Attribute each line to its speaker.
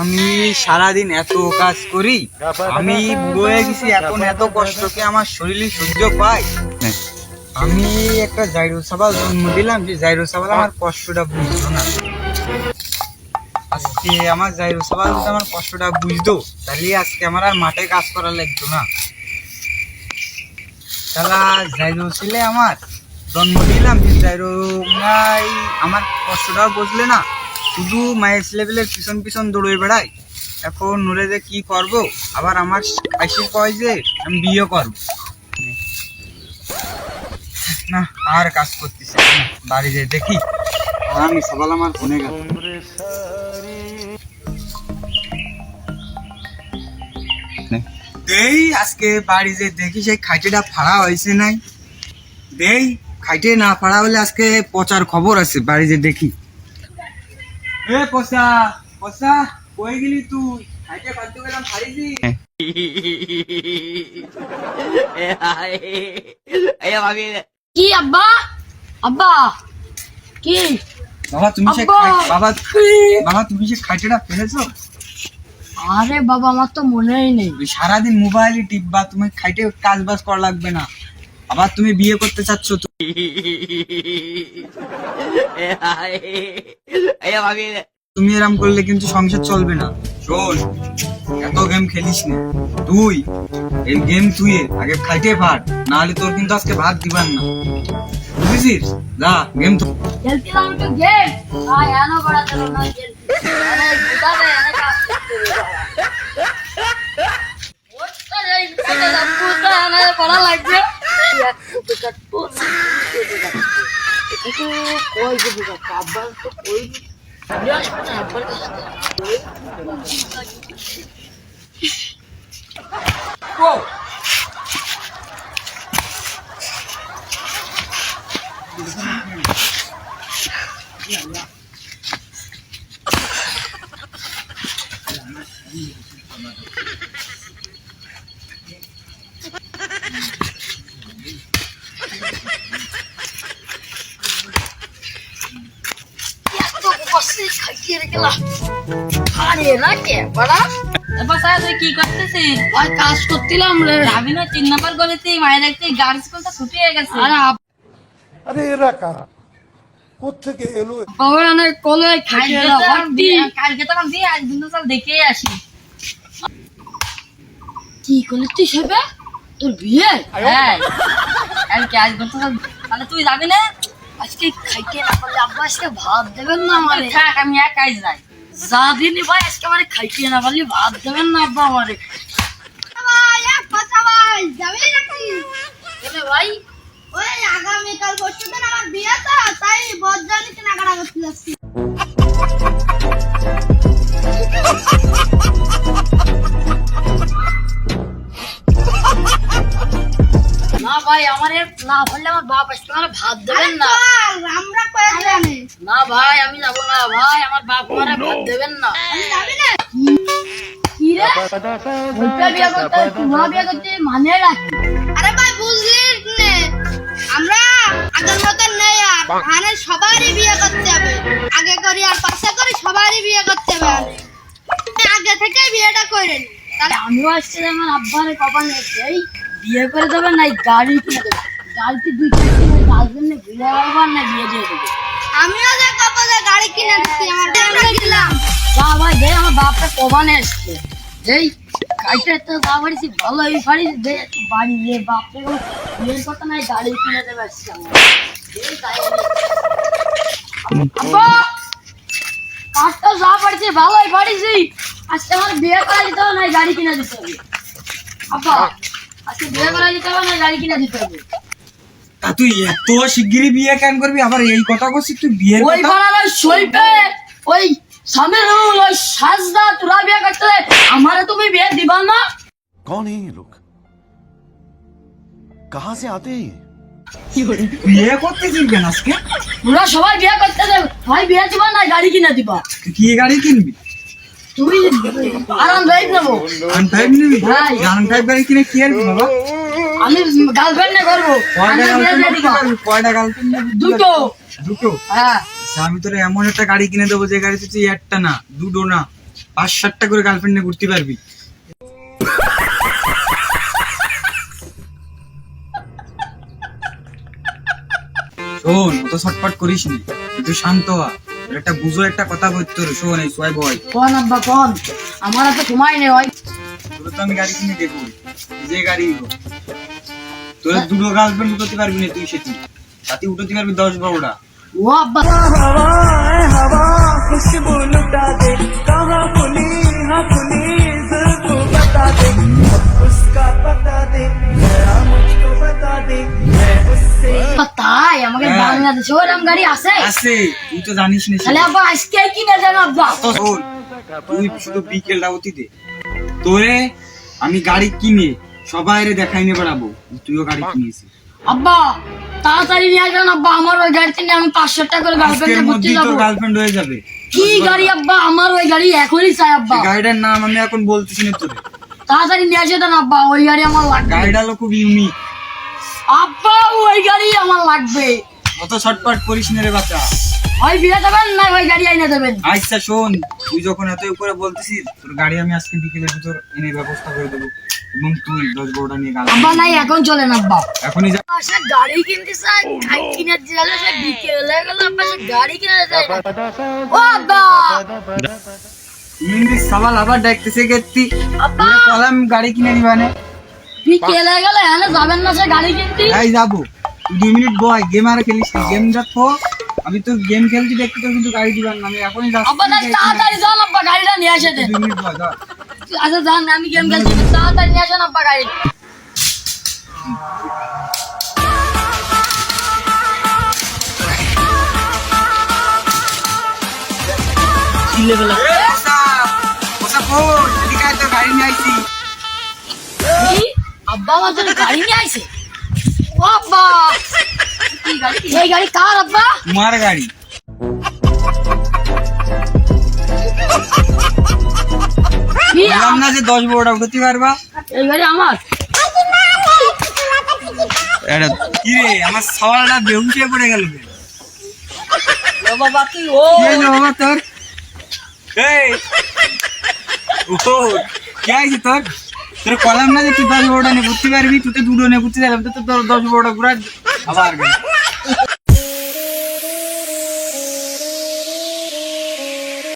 Speaker 1: আমি সারাদিন এত কাজ করি, আমি বুড়ো হয়ে গেছি, এখন এত কষ্টকে আমার শরীরে সহ্য পায়। আমি একটা জাইরোসাবাল জন্ম দিলাম, যে জাইরোসাবাল আমার কষ্টটা বুঝতো না। আজকে আমার জাইরোসাবাল যদি আমার কষ্টটা বুঝতো, তাহলে আজকে আমার আর মাঠে কাজ করা লাগতো না। তাহলে জাইরো ছেলে আমার জন্ম দিলাম, যে জাইরো নাই আমার কষ্টটাও বুঝলে না, শুধু মায়ের লেভেলের পিছন পিছন দৌড়ে বেড়ায়। এখন নুরে যে কি করব, আবার আমার আইসে কয় যে আমি বিয়ে করব না, আর কাজ করতেছে না, বাড়ি যে দেখি। আমি সবাল আমার ফোনে গেল, দেই আজকে বাড়ি যে দেখি সেই খাইটেটা ফাড়া হয়েছে নাই। দেই খাইটে না ফাড়া হলে আজকে পচার খবর আছে, বাড়ি যে দেখি। এ পচা পচা, কই গেলি তুই? খাইটে ফাড়তে গেলাম, ফাড়িছি।
Speaker 2: কি আব্বা? আব্বা কি
Speaker 1: বাবা তুমি সে
Speaker 2: আব্বা!
Speaker 1: বাবা তুমি সে খাইটেটা ফেলেছো?
Speaker 2: আরে বাবা, আমার তো মনেই নেই।
Speaker 1: তুমি সারাদিন মোবাইলে টিপবা, তুমি খাইটে কাজ বাজ করা লাগবে না। আবার তুমি বিয়ে করতে চাচ্ছ তো? তুমি এরম করলে কিন্তু সংসার চলবে না। শোন, এত গেম খেলিস না তুই। এই গেম তুই আগে খাইটে ফাট, না হলে তোর কিন্তু আজকে ভাত দিবার না, বুঝেছিস? যা গেম তো।
Speaker 2: খেলছিলাম একটু গেম, আর এনো বড়া দিল না গেম। আরে বুঝা দে, এনে কাজ করতে হবে বাবা। ওটা যাই খেতে যাব, বুঝা এনে পড়া লাগবে। এটা কই যে বুঝা আব্বা তো কই বিয়াস করে আব্বার কাছে।
Speaker 1: ও
Speaker 2: কাজ করছিলাম রে।
Speaker 3: ভাবি না 3 নাম্বার গলিতে মায়ের একটা গার্লস স্কুলটা ছুটি হয়ে গেছে।
Speaker 4: আরে এরা কারা, কোত্থেকে এলো?
Speaker 2: বাবা অনেক কলে
Speaker 3: কালকে তো আমি আজ দিন তো দেখে আসি।
Speaker 2: কি করলি সেবে তোর বিয়ে?
Speaker 3: হ্যাঁ কালকে আজ দিন তো তাহলে তুই যাবি না?
Speaker 2: আজকে খাইতে না পারলে আব্বা আজকে ভাত দেবেন না আমারে?
Speaker 3: থাক আমি একাই যাই।
Speaker 2: যাবিনি ভাই, আজকে আমারে খাইতে না পারলে ভাত দেবেন না আব্বা আমারে?
Speaker 5: ভাই যাবি নাকি?
Speaker 2: বলে ভাই
Speaker 5: ওই আগামীকাল পরশু দিন আমার বিয়ে, তো তাই বরযাত্রী কেনাকাটা করতে যাচ্ছি।
Speaker 2: না ভাই, আমারে না বললে আমার বাপ আজকে আমারে ভাত দেবেন না।
Speaker 5: আমরা কয়ে জানি
Speaker 2: না ভাই আমি যাবো না ভাই, আমার বাপ আমারে ভাত দেবেন না।
Speaker 5: যাবি না?
Speaker 2: কি রে ওইটা বিয়ে করতে তোমরা বিয়ে করতে মানে রাখি?
Speaker 5: আরে ভাই বুঝলি নে, আমরা আগের মতন নেই আর। মানে সবারই বিয়ে করতে হবে, আগে করি আর পাশে করি, সবারই বিয়ে করতে হবে। আগে থেকে বিয়েটা করে নি।
Speaker 2: তাহলে আমিও আসছি আমার আব্বারে কপালে এই বিয়ে করে দেবে না গাড়ি কিনে দেবে। গাড়িতে দুইটা গার্লফ্রেন্ড ঘুরে বেড়াবো না বিয়ে দিয়ে দেবে।
Speaker 5: আমিও যে কপালে গাড়ি কিনে দিচ্ছি, আমার আমরা দিলাম।
Speaker 2: যা ভাই দে, আমার বাপটা কবানে এসছে। এই খাইতে তো যা পারিছি ভালো, এই পারিস দে একটু বাড়ি দিয়ে বাপটা বিয়ের কথা নাই গাড়ি কিনে দেবে আসছে আমার। এই তাই আব্বা কাজটা যা পারিছি ভালোই পারিছি, আজকে আমার বিয়ে করা দিতে হবে না গাড়ি কিনে দিতে হবে। আব্বা আজকে বিয়ে করা দিতে হবে না গাড়ি কিনে দিতে হবে।
Speaker 1: তা তুই এত শিগগিরই বিয়ে কেন করবি? আবার এই কথা বলছিস তুই বিয়ের
Speaker 2: ওই
Speaker 1: কথা?
Speaker 2: পাড়ার ওই সইপে ওই সামিরুল ওই সাজদা তোরা বিয়ে করতে আমারে তুমি বিয়ে দিবা না?
Speaker 4: कौन है ये लोग, कहां से आते हैं?
Speaker 1: বিয়ে করতেছিস কেন আজকে?
Speaker 2: তোরা সবাই বিয়ে করতে দেবে, ভাই বিয়ে দিবা না গাড়ি কিনে দিবা?
Speaker 1: তুই কি গাড়ি কিনবি?
Speaker 2: তুই আরাম ড্রাইভ নেবো।
Speaker 1: আনফাইভ নিবি?
Speaker 2: ভাই।
Speaker 1: আনফাইভ গাড়ি কিনে কি আর বাবা?
Speaker 2: আমি গার্লফ্রেন্ড করবো,
Speaker 1: কয়টা
Speaker 2: আমি বিয়ে দিয়ে দিবা।
Speaker 1: গার্লফ্রেন্ড? কয়টা গার্লফ্রেন্ড?
Speaker 2: দুটো।
Speaker 1: দুটো?
Speaker 2: হ্যাঁ
Speaker 1: আচ্ছা আমি তোর এমন একটা গাড়ি কিনে দেবো যে গাড়িতে তুই একটা না দুটো না 5-7টা করে গার্লফ্রেন্ড নিয়ে ঘুরতে পারবি। শোন অত ছটপট করিস নি, একটু শান্ত হ। তোর একটা বুঝো একটা কথা বলতে তোর শোন এই সোয়াই বয়
Speaker 2: কোন আব্বা কোন, আমার হাতে সময় নেই ভাই।
Speaker 1: তোর তো আমি গাড়ি কিনে দেবো, যে গাড়ি হোক। তোর দুটো গার্লফ্রেন্ড উঠতে পারবি না তুই, সেটি তাতে উঠতে পারবি 10-12টা।
Speaker 2: ও আব্বা তাই আমাকে
Speaker 1: হ্যাঁ।
Speaker 2: বাংলাদেশে ওরকম গাড়ি আছে?
Speaker 1: আছে, তুই তো জানিস না
Speaker 2: তাহলে আব্বা আজকে কিনে দেন আব্বা।
Speaker 1: তো শোন, তুই শুধু বিকেলটা অতি দে, তোরে আমি গাড়ি কিনে সবাই দেখাই নিয়ে বেড়াবো তুইও গাড়ি কিনেছিস।
Speaker 2: আব্বা তাড়াতাড়ি নিয়ে আসবেন আব্বা, আমার ওই গাড়িতে নিয়ে আমি 500 টাকা করে
Speaker 1: আজকের
Speaker 2: গার্লফ্রেন্ড ঘুরতে
Speaker 1: মধ্যেই তোর
Speaker 2: যাবো।
Speaker 1: গার্লফ্রেন্ড হয়ে যাবে।
Speaker 2: কি গাড়ি আব্বা, আমার ওই গাড়ি এখনই চাই আব্বা।
Speaker 1: এই গাড়িটার নাম আমি এখন বলতেছি না তোরে,
Speaker 2: তাড়াতাড়ি নিয়ে আসে দেন আব্বা, ওই গাড়ি আমার লাগবে।
Speaker 1: গাড়িটা হলো খুব ইউনিক।
Speaker 2: আব্বা ওই গাড়ি আমার লাগবে।
Speaker 1: অত ছটপট করিস না রে বাচ্চা।
Speaker 2: ওই বিয়ে দেবেন না ওই গাড়ি আইনে দেবেন?
Speaker 1: আচ্ছা শোন, তুই যখন এত উপরে বলতেছিস তোর গাড়ি আমি আজকে বিকেলের ভিতর এনে ব্যবস্থা করে দেবো, এবং তুই 10-12টা নিয়ে গাড়ি
Speaker 2: আব্বা নাই এখন চলেন আব্বা।
Speaker 1: এখনই যা।
Speaker 2: সে গাড়ি কিনতে চাই, গাড়ি কিনে দিলে সে বিকেলে গেল আব্বা, সে গাড়ি কিনে যায় না। ও আব্বা
Speaker 1: তুমি সবাল আবার ডাকতেছে গেতি,
Speaker 2: আব্বা
Speaker 1: কলাম গাড়ি কিনে দিবানে।
Speaker 2: বিকেলে গেলে এনে যাবেন না সে গাড়ি কিনতে?
Speaker 1: তাই যাবো, তুই 2 মিনিট বয়, গেম আর খেলিস না, গেম দেখো। আমি তো গেম খেলছি দেখতে, তোর কিন্তু গাড়ি দিবার না, আমি এখনই যাচ্ছি।
Speaker 2: আব্বা তাই তাড়াতাড়ি যান আব্বা, গাড়িটা নিয়ে আসে দেন।
Speaker 1: 2 মিনিট বয় ধর।
Speaker 2: আচ্ছা যান, আমি গেম খেলছি, তাড়াতাড়ি নিয়ে আসেন আব্বা গাড়ি।
Speaker 1: এ, ওসা, ওসা কই? এদিকে আয়, তোর গাড়ি নিয়ে আইছি।
Speaker 2: কি? আব্বা আমার জন্য গাড়ি নিয়ে আইছে? ও আব্বা এই গাড়ি কার আব্বা?
Speaker 1: তোমার গাড়ি।
Speaker 2: কি?
Speaker 1: বললাম না যে 10-12টা উঠতে পারবা।
Speaker 2: এই গাড়ি আমার?
Speaker 1: কি রে, আমার সওয়ালটা বেহুশ হয়ে পড়ে গেল রে।
Speaker 2: ও বাবা তুই ও
Speaker 1: কি হইলো বাবা তোর? এই ও কি হয়েছে তোর? তোর কলাম না যে তুই 10-12টা নিয়ে ঘুরতে পারবি, তুই তো দুটো নিয়ে ঘুরতে যাবি, তো তোর 10-12টা ঘুরা আবার গেল।